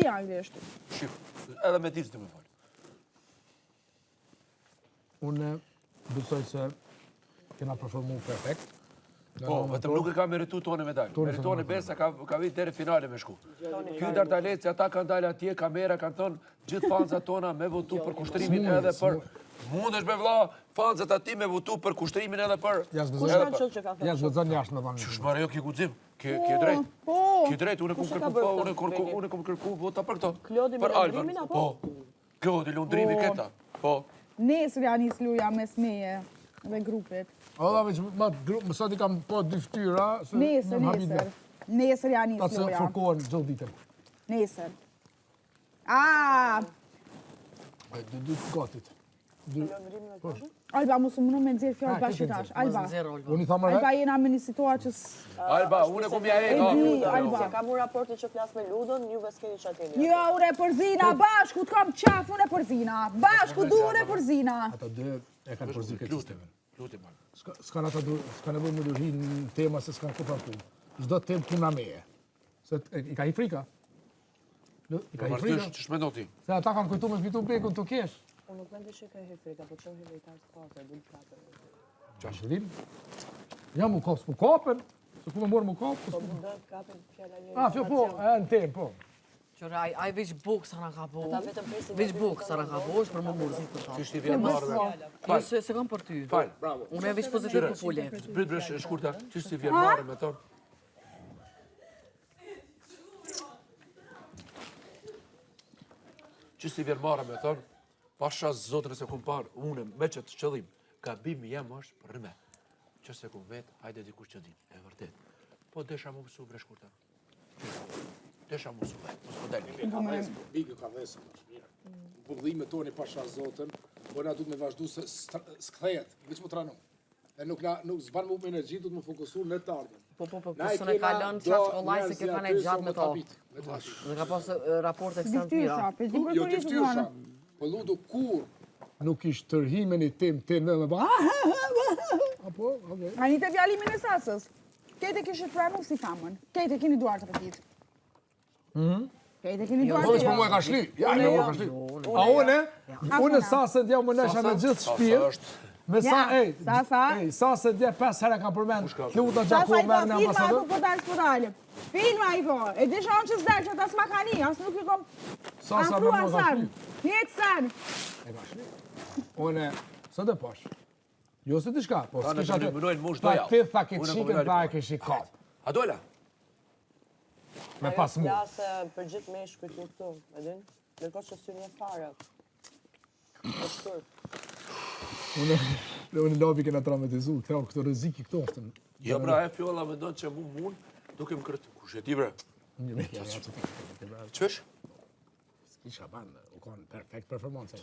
di anglisht. Shif, edhe me tifë të me falë. Unë besoj se kena performu perfekt. Po, vetëm nuk e ka meritu tonë medalë. Meritoni Bersa ka vitë deri finale me shku. Ky Dartaleci, ata kanë dalë atje, kamera kanë thonë gjithë fanzat tona me votu për kushtrimin edhe për... Mundesh me vlla, fanzat ati me votu për kushtrimin edhe për... Kush kanë qëllë që ka thënë? Jashtë gëzën jashtë me dhanë. Qysh marrë jo ki guxim, ki drejt. Ki drejt, unë kom kërku vota për këto. Klodi me Lundrimin, apo? Po, Klodi, Lundrimi, këta. Po. Nesër janë njës luja mes meje dhe grupit. Oda veç, më sot i kam po dy ftyra. Nesër. Nesër janë njës Ta se luja. fërkohen gjithë ditën. Nesër. Dy gatit. Alba, mos më me nëzirë fjallë bashkëtash. Alba. Unë i thamë Alba jena me një situatë që... Alba, unë e kom ja e Alba. Ka mu raporti që flasë me Ludon, juve s'keni që ateni. Jo, unë e përzina, bashku t'kam qaf, unë e përzina. Bashku du unë e përzina. Ata dhe e kanë përzi këtë sistemin. Lutim, S'kan nevojë me durhi në tema se s'kan ku parku. Çdo temë puna meje. Se i ka i frika. I ka i frika. Që shmendo ti? Se ata kanë kujtu me fitu bekun të kesh. Unë nuk mendi që ka Hefrika, po qënë Hefrika të kate, dhul kate. Qash dhim? Jam mu kopë, s'mu kapën. Se ku me morë mu kapë. Po mundën të kapen fjalla njëri. Po, e në temë, po. Qëra, aj veç bukë sa në ka bo. Ta vetëm presin. Veç bukë sa në ka bo, është për më mërëzit për ta. Qysh ti vjen marrë me? Jo, se kam për ty. Falë. Unë e veç pozitiv për fulje. Brit bresh e shkurta, qysh ti vjen marrë me tonë? Qysh ti vjen marrë me tonë? Pasha zotrë se kum parë, unë me që të qëllim, gabimi jem është për me. Që se kum vetë, hajde dikush që din, e vërtet. Po desha mu mësu bre shkurta. Desha mu mësu vetë, mos po delni. Bigë ka vesën, është mirë. Bullime toni pasha zotën, po na duhet me vazhdu se s'kthehet, veç më tranu. E nuk zban më energji, duhet më fokusu në të ardhmen. Po, së në kalën qatë shkollaj se ke kanë e gjatë me to. Dhe ka pas raport ekstrem të mira. Jo të ftyrësha, po ludu kur nuk ishtë tërhimen i tem dhe me ba. Apo, okej. A një të fjalimin e sasës. Kete kishit pranu si thamën. Kete kini duar të rëpit. Kete kini duar të Po mu e ka shli. Ja, ne mu e ka shli. A une sasën dja më nesha me gjithë shpirë. Me sasën dja 5 herë kam përmend. Luta Gjako merë në ambasador. Filma i po. E di shonë që s'dek që ta s'makani. As nuk i kom Sasa afru me mu e ka asan. shli. Njëtë san. E ka shli. Une, së dhe pash. Jo se t'i shka, po s'kisha të... Ta ti tha ki qikën, ta e kishi kap. A dola? Me pas mu. Flasë për gjithë me shkujt në këtu, edhin? Nërko që sy një fare. E shkurt. Unë lobi kena traumatizu, këto rëziki këto është. Jo, bra, e fjolla me ndonë që mund, duke më kërëtu. Kush e ti, bre? Qësh? S'kisha banë, u konë perfekt performancë.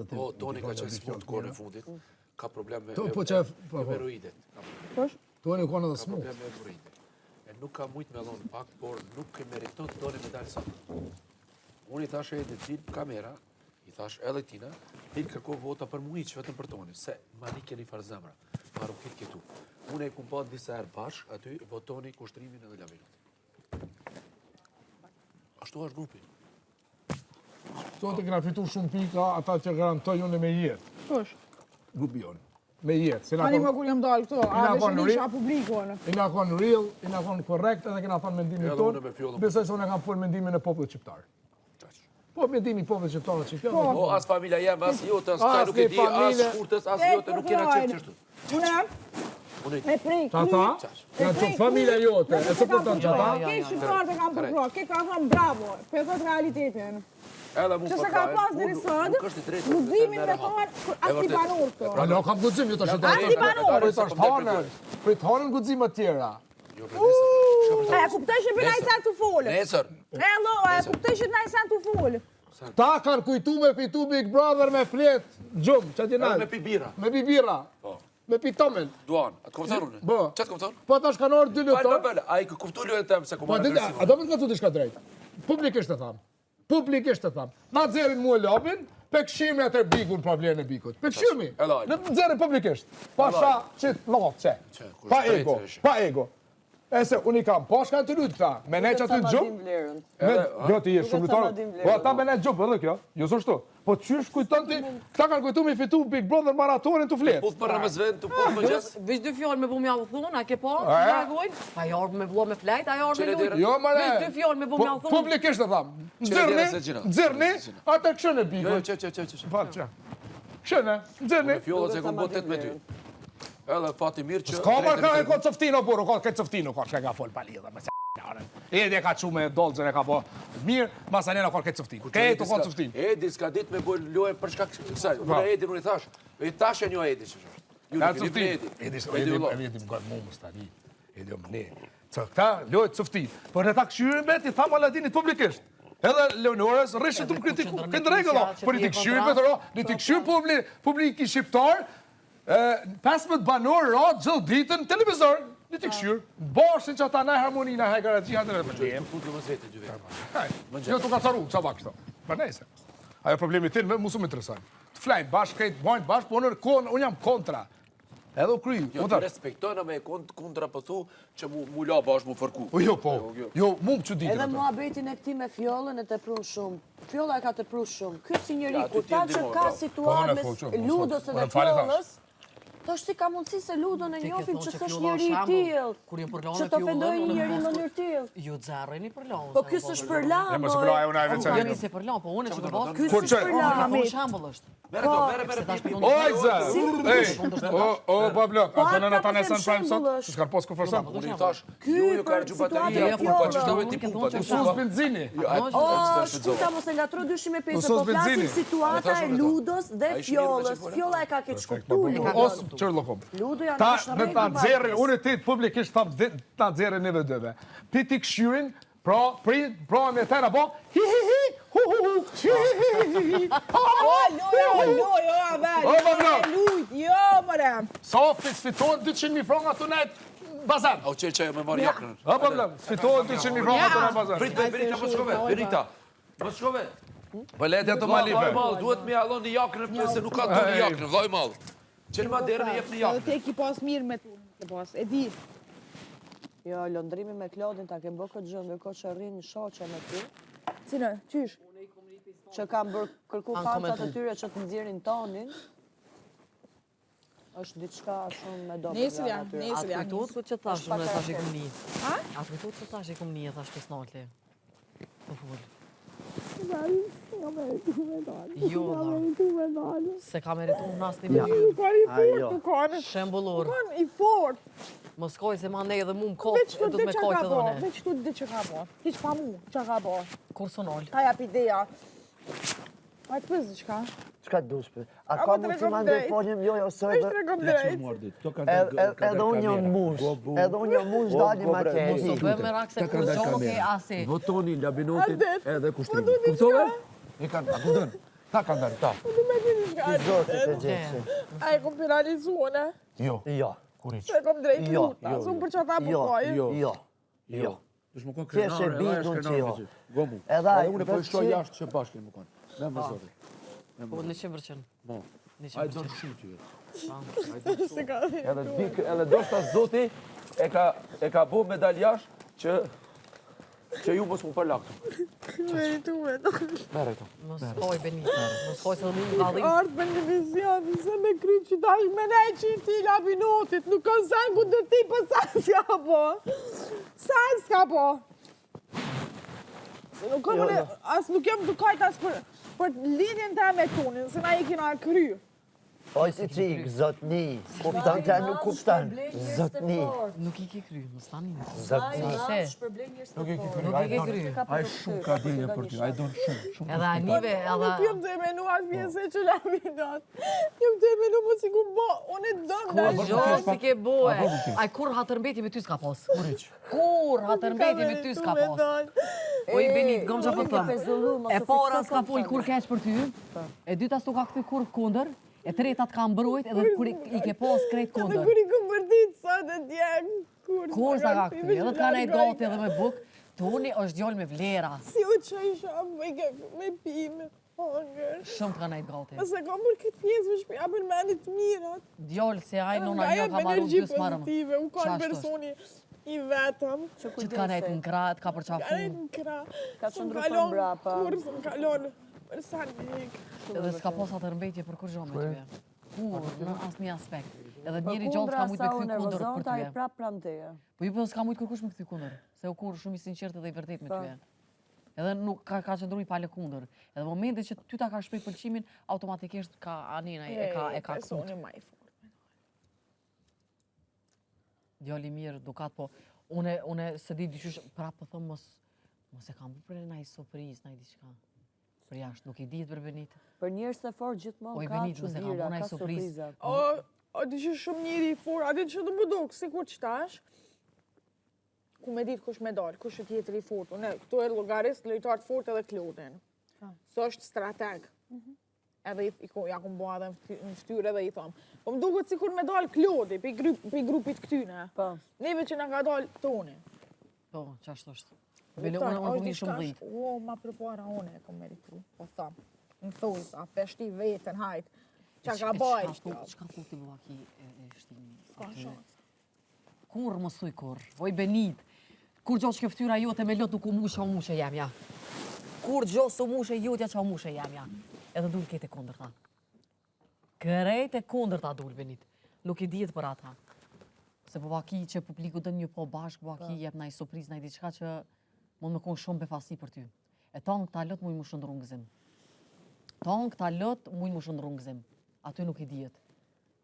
Po, Toni ka qenë sport kone fundit, ka problem me hemeroidet. Toni u konë edhe Ka smut. problem me hemeroidet. E nuk ka mujtë me dhonë pak, por nuk e meriton të Toni me dalë sa. Unë i thash e edhe t'il kamera, i thash edhe tina, t'il kërko vota për muiq vetëm për Toni, se ma një keni farë zemra, ma rukit këtu. Unë e kum pa disa herë bashk, aty votoni kushtrimin edhe lavinot. Ashtu është grupi. Sot e këna fitu shumë pika, ata që garantoj unë me jetë. Kush? Grupi jonë. Me jetë. Ani më kur jam dalë këto, a dhe shënisha publikon. I nga konë real, i nga konë korrekt, edhe kena thonë mendimin Edhe tonë. unë me fjollën. Besoj se unë e kam folë mendimin e popullit shqiptar. Po mendimi i popullit shqiptar që kjo. Po, as familja jem, as jote, as kaj nuk e di, as shkurtës, as jote, nuk kena qenë qështu. Unë e prej, Qata? Nga që familja jote, e se përton qata? Ke shqiptarët e kam përkro, ke ka thonë bravo, për këtë realitetin. Edhe mu Që se ka pas dhe rësën, guzimin me thonë, as t'i banur këto. A no kam gudzim, ju të shëtë. As t'i banur. Prit hanën gudzim tjera. E kuptoj që për najsan të folë. Nesër. E kuptoj që najsan të folë. Ta kanë kujtu me fitu Big Brother me flet, gjumë, që t'jena. Me pi bira. Me pi bira. Me pi tomen. Duan, atë kom thonë unë? Bo. Qatë kom thonë? Po ta shkanë orë 2 lutë. Bëllë, a i kuptu lujë e temë se ku marë A agresiva. do me të ka të shka drejt? Publikisht të thamë. Publikisht të thamë. Na dzerin mu e lobin, pe këshimi atër bigun pra vlerën e bikut. Pe këshimi. Në dzerin publikisht. Pasha qitë lotë që. Pa ego. Pa ego. E se, unë i kam pashka të lytë këta, me ne që aty të gjumë. Jo, ti je shumë vitarë. Po, ata me ne gjumë, edhe kjo, jo së shtu. Po, qysh kujton ti, këta kanë kujtu me fitu Big Brother maratonin të fletë. Puth për në mëzven, të puth më gjesë. Vish dy fjallë me bu mja u thunë, a ke po, reagojnë? A jarë me vlo me flejt, a jarë me lujtë? Jo, mare. Vish dy fjallë me bu mja u thunë. Publikisht të thamë, nëzirni, atë këshënë e bigoj. Këshënë, nëzirni. Fjollat se kom bo 18 Edhe fati mirë që... Ska marrë ka e ka Coftino, burë, ka këtë Coftino, ka shka ka folë palidha, me s***nare. Edhe ka që me dolëzën e ka po mirë, masanena ka këtë Coftino. Këtë ka Coftino. Edi s'ka dit me bojë lojë për shkak kësaj. Unë Edi nuk i thash. I tash e një Edi që është. Ju nuk i një Edi. Edi më gëtë mumë stani. Edi o më ne. Që këta lojë Coftino. Për në ta këshyrin bet, i thamë Aladinit publikisht. Edhe Leonores rrishë të më kritiku. Këndë regëlla. Për i të këshyrin bet, i të këshyrin publiki shqiptar, 15 banor ra gjithë ditën në televizor, një të këshyrë, bashkën që ata në harmonina hekara gjia në rëpërgjem. Putë në mëzvete dy vetë. Jo të ka caru, që va kështo. Për nejse. Ajo problemi të në musu më interesant. Të flajnë bashkë, krejtë, bajnë bashkë, po unë jam kontra. Edhe u kry. Jo të respektojnë me kontra për thu që mu la bashkë mu fërku. Jo, po. Jo, mu më që ditë. Edhe mua betin e këti me fjollën e të pru shumë. Fjolla e ka të pru shumë. Ky si njëri, kur ta që ka situatë mes ludës edhe fjollës, to është si ka mundësi se ludon e njofim që s'është njëri i tillë, që të ofendojë një njëri në mënyrë tillë. Ju zerreni për lanë. Po ky s'është për lanë. E mos e bëra unë ai veçanë. Jo nisë për lanë, po unë që të bos. Ky s'është për lanë. Për shembull është. O, Ajza! O, Pablo, ato në ta nesën prime sot? Që s'ka pos konferson? Unë i thash, Ky ju ka për rëgju situatë bateria, e po që fjollës. shtove ti pupa. Usus benzini. Shkuta mos e ngatro dyshim e pesë, po flasim situata e ludës dhe fjollës. Fjolla e ka këtë shkuptu ludën. Os, qërë lokom. Ludo janë Ta është në ta nxerrin, unë ti publikisht ta nxerrin neve dëve. Ti ti këshyrin, pra me tëra po, hi hi hi, hu hu hu, hi hi hi hi, Jo, mëre. Sofi sfitohet 200.000 franga të net bazar. Au qelë që me marë jakën. Ha, problem, sfitohet 200.000 franga të net bazar. Prit, Benita, mos shkove, Benita. Mos shkove. Valetja të malive. Vllai mall, duhet me allon një jakën nëse nuk ka të një jakën, vllai mall. Qelë ma derën e jep një jakën. Te ki pas mirë me tu, ke pas, e di. Jo, lëndrimi me Klodin ta kem bë këtë gjë, ndërkohë që rrin shoqe me ty, Cine, qysh? që kam bërë kërku facat e tyre që të nxjerrin tonin. Është diçka shumë me dobë. Nesër janë, atyre. nesër A janë. kujtot që tash unë tash i kom një. Ha? A kujtot që tash i kom një tash pesnolti. Po fol. Jo, se ka meritu në nas të mjë. Kani i fort, tu kani. Shembullor. Kani i fort. Mos koj se ma ne edhe mu më Veç kopë, tu e du di me që kojtë ka edhe bo, une. veç tu di që ka bo. Hiq pa mu, që ka bo. Kursonol. Ta jap ideja. A të pëzë qka? Qka të dush për? A Apo ka të mundë regom si ma ndër drejt. foljem jo ose Veç të regom drejt. edhe unë jam mush, edhe unë jam mush dalim atje. So bëjmë me rak se kur gjonë ke asi. Votoni nga binotit Adet. edhe Po kushtrimin. du di Kuptove? qka? I kanë, a kupton? Ta kanë dalë, ta. Po du me dini qka. Zotit e gjepsi. A e kom penalizuone. Jo, Jo, Se kom drejt Jo, luta. Sun për që ta bukoj. jo, jo. jo. Dush më konë Ti e krenar, edhe bindur është që krenar jo. me ty. Gomu. Edhe Edhe ai, unë po i vetë shtoj që- jashtë që bashkë më konë. Me më zoti. Po 100%. Mo. 100%. Ai do të shumë ty. Se ka Edhe dik, edhe do shta zoti e ka bo medaljash që ju mos më përlaktu. meritume. Mere këto. Mos koj Benita. Mos koj se dhe mu më galim. Ardë me një vizion, se me kry që ta i menej që i ti la minutit, nuk kanë sen ku dhe ti, për sa s'ka po. Sa s'ka po. Se nuk kam as nuk jam dukajt as për lidhjen ta me tonin, se na i kina kry. Oj si qik, zotni. Kuptan të nuk kuptan. Zotni. Nuk i ke kry, mos tani. Zotni. Se, Nuk e ke kry. nuk i ke kry. Ai shumë ka djenja për ty. Ai don shumë. Edhe anive, Nuk edhe... jam të emenu atë pjesë që la minat. Jam të emenu më si ku bo, unë e dëm da Jo, si ke boe. Ai kur hatërmbeti me ty s'ka pos. Kur hatërmbeti me ty s'ka pos. O i Benit, gëm që për thëmë. E para s'ka full kur keq për ty. E dyta s'to ka këthy kur kunder. E treta t'ka mbrojt edhe kur i ke pos krejt Dhe kunder. kur i këm vërdit sa të djek, Kur s'ka ka këthy. Edhe t'ka nejt gati edhe me buk. Toni është djallë me vlera. Si u që isha me pi, me hongër. Shumë t'ka nejt gati. Ase kam për këtë pjesë me shpja për menit mirat. Djallë se aj nona Nga njo jep ka marru energji 2 marëm. pozitive, u kanë Qashtu është. personi I vetëm. Që t'ka nejtë në krah, t'ka Ka përqafu. në kra. Ka S'm qëndru kalon për mbrapa. Kur s'm kalon. Për sa një hik. Edhe s'ka pas atë rëmbetje për kur gjo me tyje. Kur, në asë një aspekt. Edhe njëri Për gjallë kundra s'ka mujtë sa me u këthy kundër nervozon, për ta i tyje. prap pram teje. Po ju po s'ka mujtë kërkush me këthy kundër. Se u kur shumë i sinqert edhe i vërtet me tyje. Edhe nuk ka qëndru i pale kundër. Edhe momente që ty ta ka shprej pëlqimin, automatikisht ka anina e ka kut. Personi ma i fort. Djali mirë, dukat, po une se di dyqysh prapë po thëmë mos e kam bu për na i surprizë, na i diçka. Për jashtë, nuk i dihet për Benit. Për njerëz të fortë gjithmonë Oj, ka Benit, mos e kam çuditëra, bu na i ka surprizë. surpriza. O, di që shumë njëri i fort, ati që të më duk, si kur qëtash, ku me ditë kush me dalë, kush e tjetër i fort. Unë, këtu e logarist, lojtar të fort edhe Klodin. Së është strateg. Edhe ja ku më bo edhe në ftyre edhe i thamë. Po më duket si kur me dalë Klodi, pi grupit këtyne. Po. Neve që nga ka dalë Toni. Po, qashtë është. Bele, unë po një shumë dhitë. O, ma përpara unë e kom meritu. Po thamë, në thujës, a peshti vetën, hajtë. Qa ka bajt. Qka ku ti bëva ki e shtimi? Ka shansë. Kur mos thuj kur? Oj, Benit, kur gjo që ftyra jote me lot nuk u mushe, o mushe jem ja. Kur gjo së mushe jotja që o mushe jem ja. Edhe dul kete kundër ta. Kërejt e kundër ta dul, Benit. Nuk i dihet për ata. Se po vaki që publiku dën një po bashkë, po vaki jep na i surprizë, na i diçka që mund me konë shumë befasi për ty. E tonë këta lot mujnë më shëndru në gëzim. Tonë këta lot mujnë më shëndru në gëzim. Aty nuk i dihet.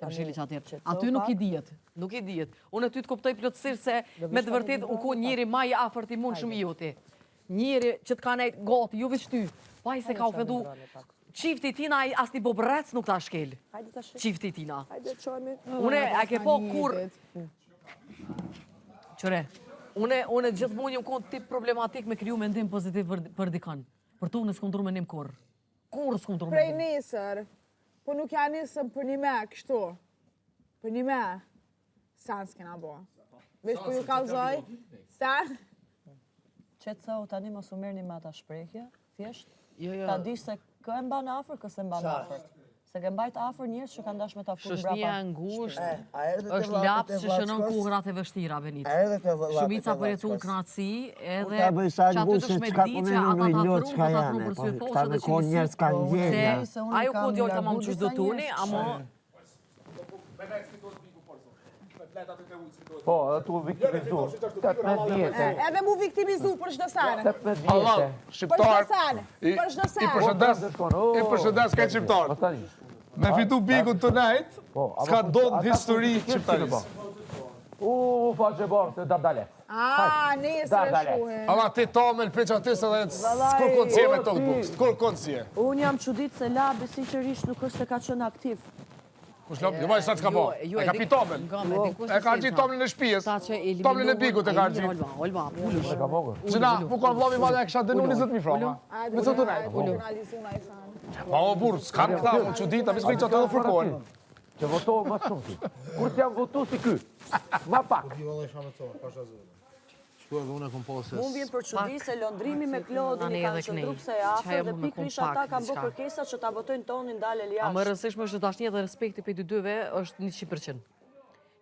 Kam shili që atër. Aty nuk i dihet. Nuk i dihet. Unë ty të kuptoj plotësisht se me të vërtet u ko njëri ma i afërt i mund shumë i joti. Njëri që të ka nejtë gati, ju veç ty. Pa i se ka u fedu. Qifti tina as t'i bobrec nuk ta shkel. Hajde tash. Qifti tina. Hajde çojmë. Une, a ke po kur... Qëre, une gjithmonë jam konë tip problematik me kriju mendim pozitiv për dikan. Për tu në s'kom dru mendim kur. Kur s'kom dru Prej mendim. nesër, po nuk ja nisëm për një me, kështu. Për një me, sen s'kena bo. Vesh po ju kalzoj, sen. Qetëso tani mos u merrni me ata shprehje, thjesht. Jo, Ta dish se kë e mban afër, kë se mban afër. Se ke mbajt afër njerëz që kanë dash me ta fut Shoshnia mbrapa. ngusht, është lapsë që shënon kuhrat e vështira, Benit. Shumica për jetu në knatësi, edhe që aty të shme di që ata ta fru, po ta fru për sy poshtë dhe që njësit. Se ajo ku djallë të mamë qështë do tuni, amo... Po, edhe tu viktimizu. 18 vjetë. Edhe mu viktimizu për çdo sen. 18 Allah, vjetë. Për çdo shqiptar, sen. Për çdo sen. i përshëndes ka shqiptar. Me fitu bigun të nejt, s'ka donë histori shqiptarisë. Pa që borë, të dale. Nesër e shuhe. Ama ti tomel, peqa ti se dhe s'kur koncie me tokë bukës, s'kur koncie. Unë jam çudit se Labi sinqerisht nuk është se ka qenë aktiv. Kush lop, jo ma i sa t'ka po, e ka pi tomel. E ka argjit tomelin e shpijes, tomelin e bigut e ka argjit. Olba, pullush. Gjina, mu kon vlomi madhe e kisha denu 20.000 franka. Me të të nejt. Pa o burë, s'kan këta, mu që dita, visë që atë dhe fërkojnë. Që votohë ma shumë ti. Kur t'jam votu si ky? Ma pak. Mund vjen për çudi se londrimi me Klodin i kanë qëndru pse e afër dhe pikërisht ata kanë bërë kërkesa që ta votojnë Tonin dalë A jashtë. më rëndësishme është dashnia dhe respekti për dy dyve është 100%.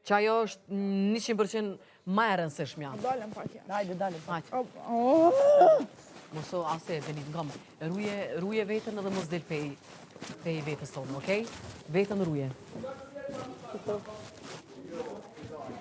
Që ajo është 100% ma e rëndësishme janë. Dalëm pak ja. Hajde, dalë. Hajde. Moso ase Benit ngam. Ruje veten edhe mos del pej vetës tonë, okej? Vetën ruje.